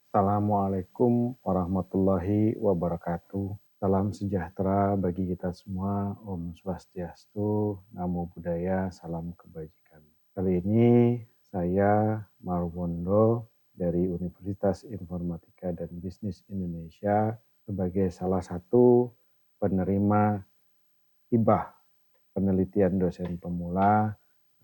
Assalamualaikum warahmatullahi wabarakatuh. Salam sejahtera bagi kita semua. Om Swastiastu, Namo Buddhaya, salam kebajikan. Kali ini saya Marwondo dari Universitas Informatika dan Bisnis Indonesia sebagai salah satu penerima hibah penelitian dosen pemula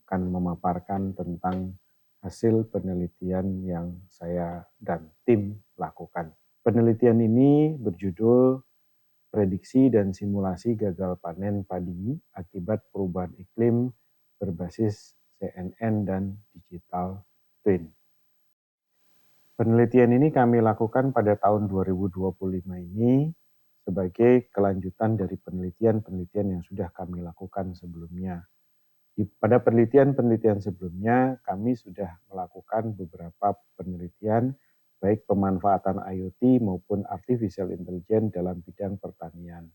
akan memaparkan tentang hasil penelitian yang saya dan tim lakukan. Penelitian ini berjudul Prediksi dan Simulasi Gagal Panen Padi Akibat Perubahan Iklim berbasis CNN dan Digital Twin. Penelitian ini kami lakukan pada tahun 2025 ini sebagai kelanjutan dari penelitian-penelitian yang sudah kami lakukan sebelumnya. Pada penelitian-penelitian sebelumnya, kami sudah melakukan beberapa penelitian baik pemanfaatan IoT maupun artificial intelligence dalam bidang pertanian.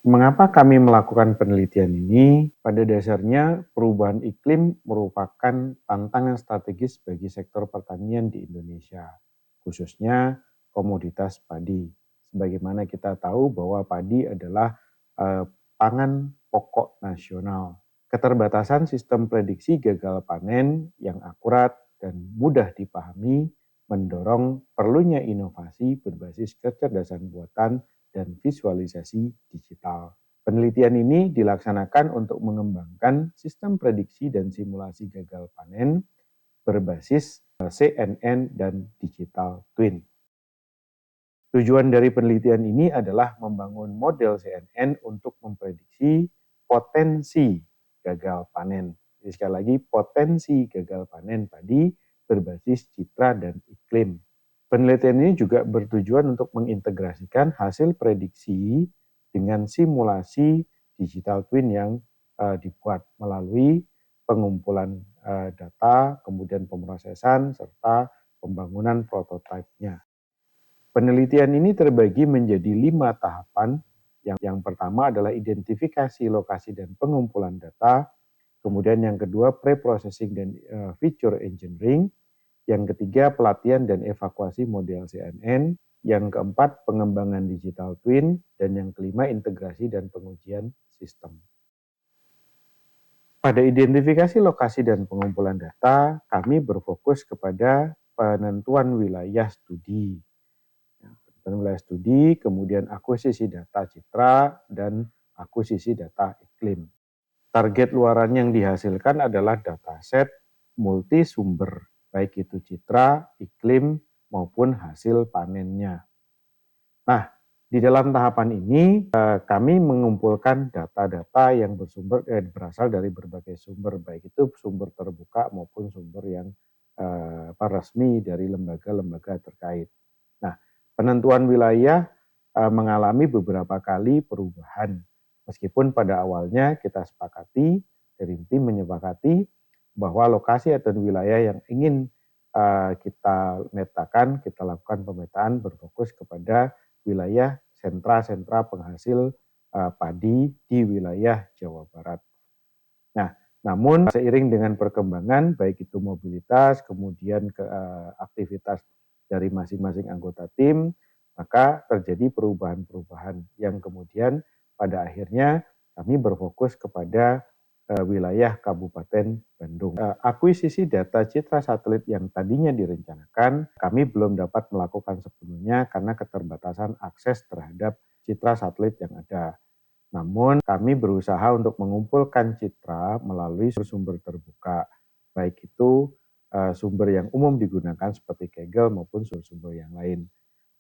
Mengapa kami melakukan penelitian ini? Pada dasarnya, perubahan iklim merupakan tantangan strategis bagi sektor pertanian di Indonesia, khususnya komoditas padi. Sebagaimana kita tahu bahwa padi adalah pangan pokok nasional. Keterbatasan sistem prediksi gagal panen yang akurat dan mudah dipahami mendorong perlunya inovasi berbasis kecerdasan buatan dan visualisasi digital. Penelitian ini dilaksanakan untuk mengembangkan sistem prediksi dan simulasi gagal panen berbasis CNN dan digital twin. Tujuan dari penelitian ini adalah membangun model CNN untuk memprediksi potensi gagal panen. Jadi sekali lagi, potensi gagal panen padi berbasis citra dan iklim. Penelitian ini juga bertujuan untuk mengintegrasikan hasil prediksi dengan simulasi digital twin yang dibuat melalui pengumpulan data, kemudian pemrosesan, serta pembangunan prototipenya. Penelitian ini terbagi menjadi 5 tahapan. Yang pertama adalah identifikasi lokasi dan pengumpulan data, kemudian yang kedua pre-processing dan feature engineering, yang ketiga pelatihan dan evakuasi model CNN, yang keempat pengembangan digital twin, dan yang kelima integrasi dan pengujian sistem. Pada identifikasi lokasi dan pengumpulan data, kami berfokus kepada penentuan wilayah studi. Penentuan wilayah studi, kemudian akuisisi data citra, dan akuisisi data iklim. Target luaran yang dihasilkan adalah dataset multi sumber, baik itu citra, iklim, maupun hasil panennya. Nah, di dalam tahapan ini kami mengumpulkan data-data yang berasal dari berbagai sumber, baik itu sumber terbuka maupun sumber yang resmi dari lembaga-lembaga terkait. Nah, penentuan wilayah mengalami beberapa kali perubahan. Meskipun pada awalnya kita sepakati, dari tim menyepakati bahwa lokasi atau wilayah yang ingin kita metakan, kita lakukan pemetaan berfokus kepada wilayah sentra-sentra penghasil padi di wilayah Jawa Barat. Nah, namun seiring dengan perkembangan baik itu mobilitas, kemudian aktivitas dari masing-masing anggota tim, maka terjadi perubahan-perubahan yang kemudian pada akhirnya kami berfokus kepada wilayah Kabupaten Bandung. Akuisisi data citra satelit yang tadinya direncanakan, kami belum dapat melakukan sepenuhnya karena keterbatasan akses terhadap citra satelit yang ada. Namun kami berusaha untuk mengumpulkan citra melalui sumber terbuka, baik itu sumber yang umum digunakan seperti Kaggle maupun sumber-sumber yang lain.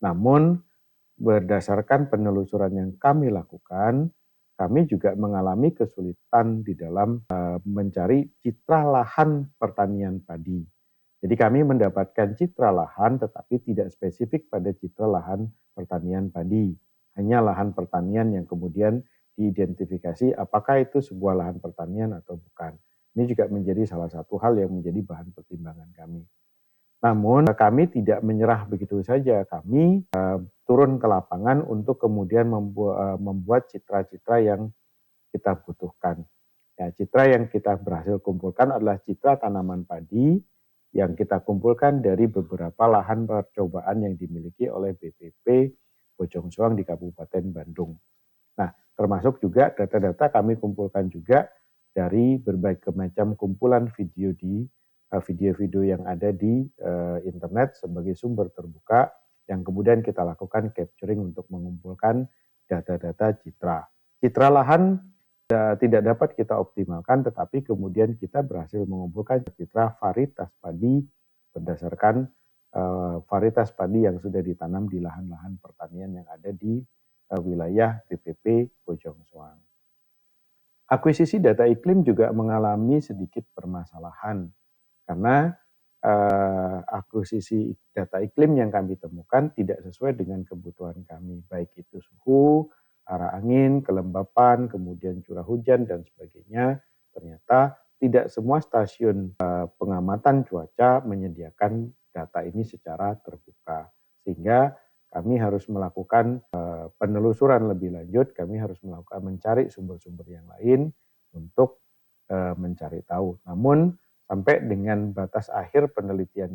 Namun berdasarkan penelusuran yang kami lakukan, kami juga mengalami kesulitan di dalam mencari citra lahan pertanian padi. Jadi kami mendapatkan citra lahan tetapi tidak spesifik pada citra lahan pertanian padi. Hanya lahan pertanian yang kemudian diidentifikasi apakah itu sebuah lahan pertanian atau bukan. Ini juga menjadi salah satu hal yang menjadi bahan pertimbangan kami. Namun kami tidak menyerah begitu saja. Kami turun ke lapangan untuk kemudian membuat citra-citra yang kita butuhkan. Ya, citra yang kita berhasil kumpulkan adalah citra tanaman padi yang kita kumpulkan dari beberapa lahan percobaan yang dimiliki oleh BPP Bojong Soang di Kabupaten Bandung. Nah, termasuk juga data-data kami kumpulkan juga dari berbagai macam kumpulan video di video-video yang ada di internet sebagai sumber terbuka yang kemudian kita lakukan capturing untuk mengumpulkan data-data citra. Citra lahan tidak dapat kita optimalkan, tetapi kemudian kita berhasil mengumpulkan citra varietas padi berdasarkan varietas padi yang sudah ditanam di lahan-lahan pertanian yang ada di wilayah BPP Bojong Soang. Akuisisi data iklim juga mengalami sedikit permasalahan karena akuisisi data iklim yang kami temukan tidak sesuai dengan kebutuhan kami, baik itu suhu, arah angin, kelembapan, kemudian curah hujan, dan sebagainya. Ternyata tidak semua stasiun pengamatan cuaca menyediakan data ini secara terbuka. Sehingga kami harus melakukan penelusuran lebih lanjut, kami harus mencari sumber-sumber yang lain untuk mencari tahu. Namun sampai dengan batas akhir penelitian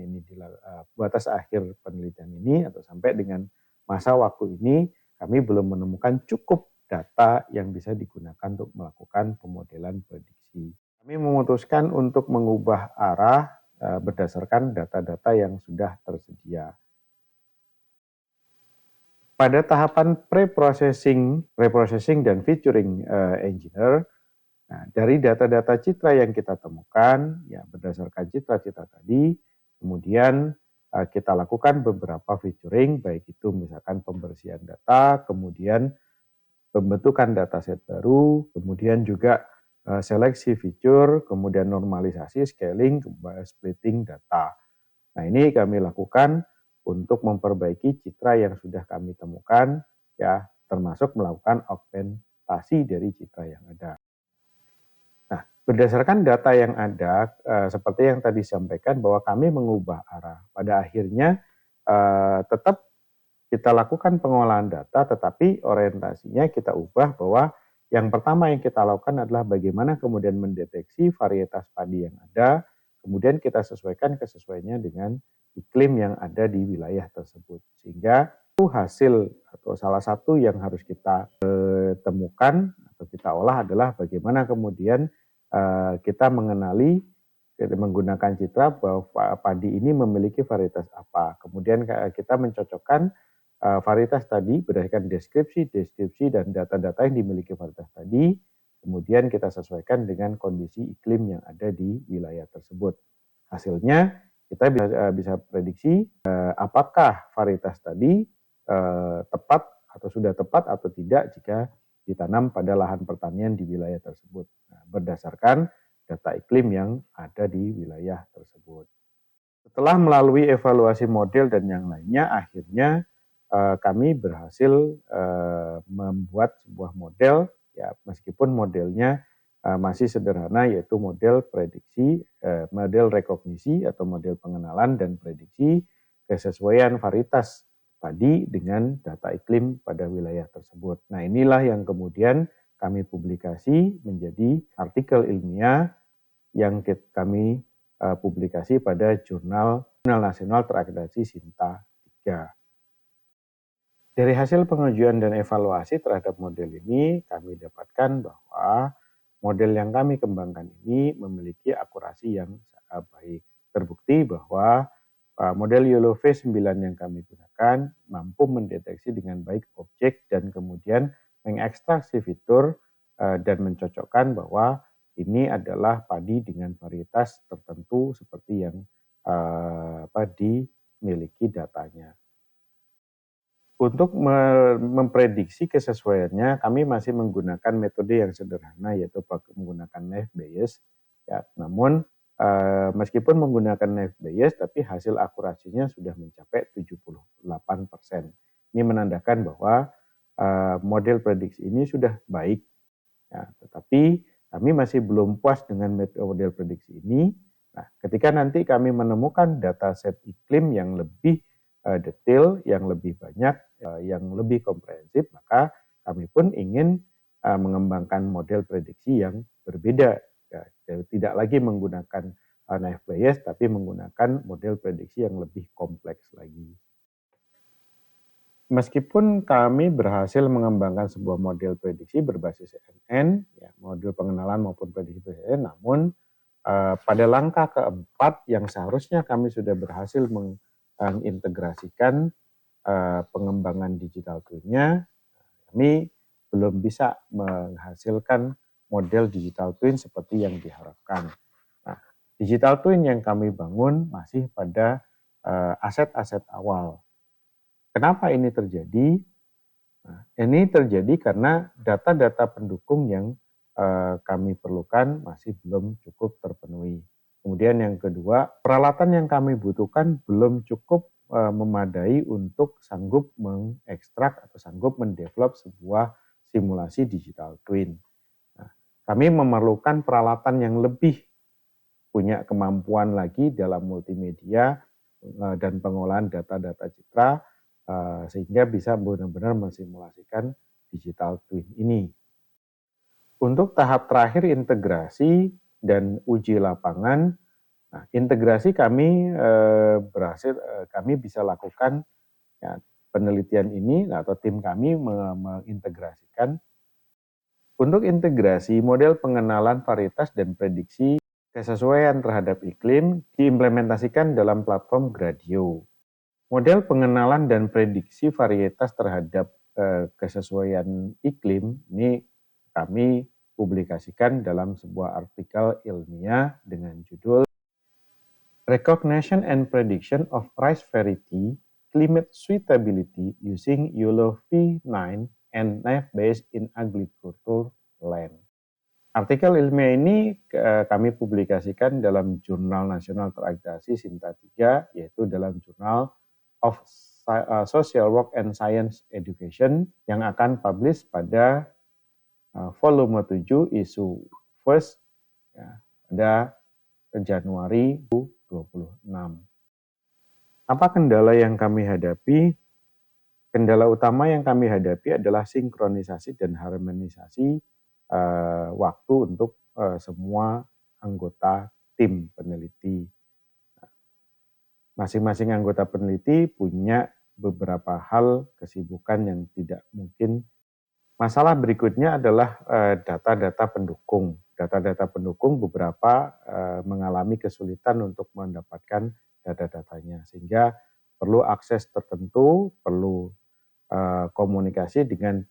ini atau sampai dengan masa waktu ini kami belum menemukan cukup data yang bisa digunakan untuk melakukan pemodelan prediksi. Kami memutuskan untuk mengubah arah berdasarkan data-data yang sudah tersedia. Pada tahapan preprocessing dan featuring engineer, nah, dari data-data citra yang kita temukan, ya berdasarkan citra-citra tadi, kemudian kita lakukan beberapa featuring, baik itu misalkan pembersihan data, kemudian pembentukan dataset baru, kemudian juga seleksi feature, kemudian normalisasi, scaling, splitting data. Nah, ini kami lakukan untuk memperbaiki citra yang sudah kami temukan, ya termasuk melakukan augmentasi dari citra yang ada. Nah, berdasarkan data yang ada, seperti yang tadi disampaikan bahwa kami mengubah arah. Pada akhirnya tetap kita lakukan pengolahan data, tetapi orientasinya kita ubah bahwa yang pertama yang kita lakukan adalah bagaimana kemudian mendeteksi varietas padi yang ada, kemudian kita sesuaikan kesesuaiannya dengan iklim yang ada di wilayah tersebut. Sehingga itu hasil atau salah satu yang harus kita temukan atau kita olah adalah bagaimana kemudian kita mengenali menggunakan citra bahwa padi ini memiliki varietas apa. Kemudian kita mencocokkan varietas tadi berdasarkan deskripsi dan data-data yang dimiliki varietas tadi, kemudian kita sesuaikan dengan kondisi iklim yang ada di wilayah tersebut. Hasilnya kita bisa prediksi apakah varietas tadi tepat atau sudah tepat atau tidak jika ditanam pada lahan pertanian di wilayah tersebut. Nah, berdasarkan data iklim yang ada di wilayah tersebut. Setelah melalui evaluasi model dan yang lainnya, akhirnya kami berhasil membuat sebuah model, ya meskipun modelnya masih sederhana, yaitu model prediksi, model rekognisi atau model pengenalan dan prediksi kesesuaian varietas padi dengan data iklim pada wilayah tersebut. Nah, inilah yang kemudian kami publikasi menjadi artikel ilmiah yang kami publikasi pada Jurnal Nasional Terakreditasi Sinta 3. Dari hasil pengajuan dan evaluasi terhadap model ini, kami dapatkan bahwa model yang kami kembangkan ini memiliki akurasi yang baik. Terbukti bahwa model YOLOV 9 yang kami gunakan mampu mendeteksi dengan baik objek dan kemudian mengekstraksi fitur dan mencocokkan bahwa ini adalah padi dengan varietas tertentu seperti yang dimiliki datanya. Untuk memprediksi kesesuaiannya, kami masih menggunakan metode yang sederhana, yaitu menggunakan naive Bayes. Ya, namun meskipun menggunakan naive Bayes, tapi hasil akurasinya sudah mencapai 78%. Ini menandakan bahwa model prediksi ini sudah baik. Ya, tetapi kami masih belum puas dengan model prediksi ini. Nah, ketika nanti kami menemukan dataset iklim yang lebih detail, yang lebih banyak, yang lebih komprehensif, maka kami pun ingin mengembangkan model prediksi yang berbeda. Ya, tidak lagi menggunakan naive Bayes, tapi menggunakan model prediksi yang lebih kompleks lagi. Meskipun kami berhasil mengembangkan sebuah model prediksi berbasis CNN, ya, model pengenalan maupun prediksi CNN, namun pada langkah keempat yang seharusnya kami sudah berhasil mengintegrasikan pengembangan digital twin-nya, kami belum bisa menghasilkan model digital twin seperti yang diharapkan. Nah, digital twin yang kami bangun masih pada aset-aset awal. Kenapa ini terjadi? Nah, ini terjadi karena data-data pendukung yang kami perlukan masih belum cukup terpenuhi. Kemudian yang kedua, peralatan yang kami butuhkan belum cukup memadai untuk sanggup mengekstrak atau sanggup mendevelop sebuah simulasi digital twin. Nah, kami memerlukan peralatan yang lebih punya kemampuan lagi dalam multimedia dan pengolahan data-data citra sehingga bisa benar-benar mensimulasikan digital twin ini. Untuk tahap terakhir integrasi dan uji lapangan, nah, integrasi kami kami bisa lakukan ya, penelitian ini atau tim kami mengintegrasikan. Untuk integrasi model pengenalan varietas dan prediksi kesesuaian terhadap iklim diimplementasikan dalam platform Gradio. Model pengenalan dan prediksi varietas terhadap kesesuaian iklim ini kami publikasikan dalam sebuah artikel ilmiah dengan judul Recognition and Prediction of Rice Variety Climate Suitability Using YOLO V9 and Naive Bayes in Agriculture Land. Artikel ilmiah ini kami publikasikan dalam Jurnal Nasional Terakreditasi Sinta 3, yaitu dalam Jurnal of Social Work and Science Education yang akan publish pada volume 7 isu first ya, pada Januari 2026. Apa kendala yang kami hadapi? Kendala utama yang kami hadapi adalah sinkronisasi dan harmonisasi waktu untuk semua anggota tim peneliti. Masing-masing anggota peneliti punya beberapa hal kesibukan yang tidak mungkin. Masalah berikutnya adalah data-data pendukung. Data-data pendukung beberapa mengalami kesulitan untuk mendapatkan data-datanya, sehingga perlu akses tertentu, perlu komunikasi dengan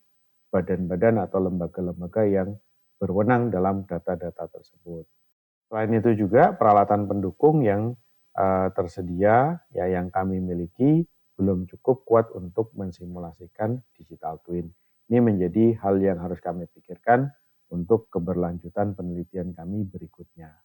badan-badan atau lembaga-lembaga yang berwenang dalam data-data tersebut. Selain itu juga peralatan pendukung yang tersedia ya yang kami miliki belum cukup kuat untuk mensimulasikan digital twin. Ini menjadi hal yang harus kami pikirkan untuk keberlanjutan penelitian kami berikutnya.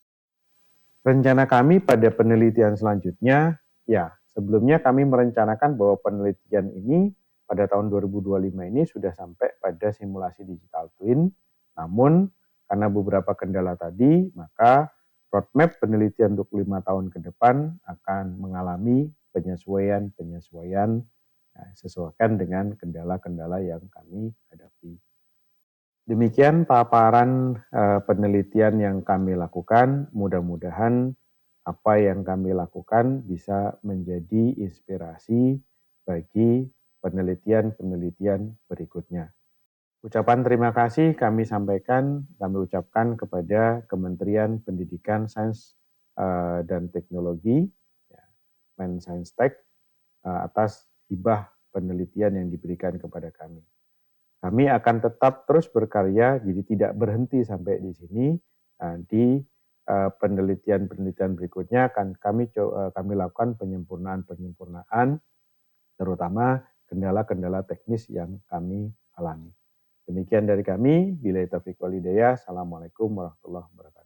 Rencana kami pada penelitian selanjutnya, ya sebelumnya kami merencanakan bahwa penelitian ini pada tahun 2025 ini sudah sampai pada simulasi digital twin, namun karena beberapa kendala tadi, maka roadmap penelitian untuk 5 tahun ke depan akan mengalami penyesuaian ya, sesuaikan dengan kendala-kendala yang kami hadapi. Demikian paparan penelitian yang kami lakukan. Mudah-mudahan apa yang kami lakukan bisa menjadi inspirasi bagi penelitian-penelitian berikutnya. Ucapan terima kasih kami ucapkan kepada Kementerian Pendidikan, Sains dan Teknologi, ya, Mensesnek, atas hibah penelitian yang diberikan kepada kami. Kami akan tetap terus berkarya, jadi tidak berhenti sampai di sini. Di penelitian-penelitian berikutnya akan kami lakukan penyempurnaan, terutama kendala-kendala teknis yang kami alami. Demikian dari kami, billahi taufiq wal hidayah. Assalamualaikum warahmatullahi wabarakatuh.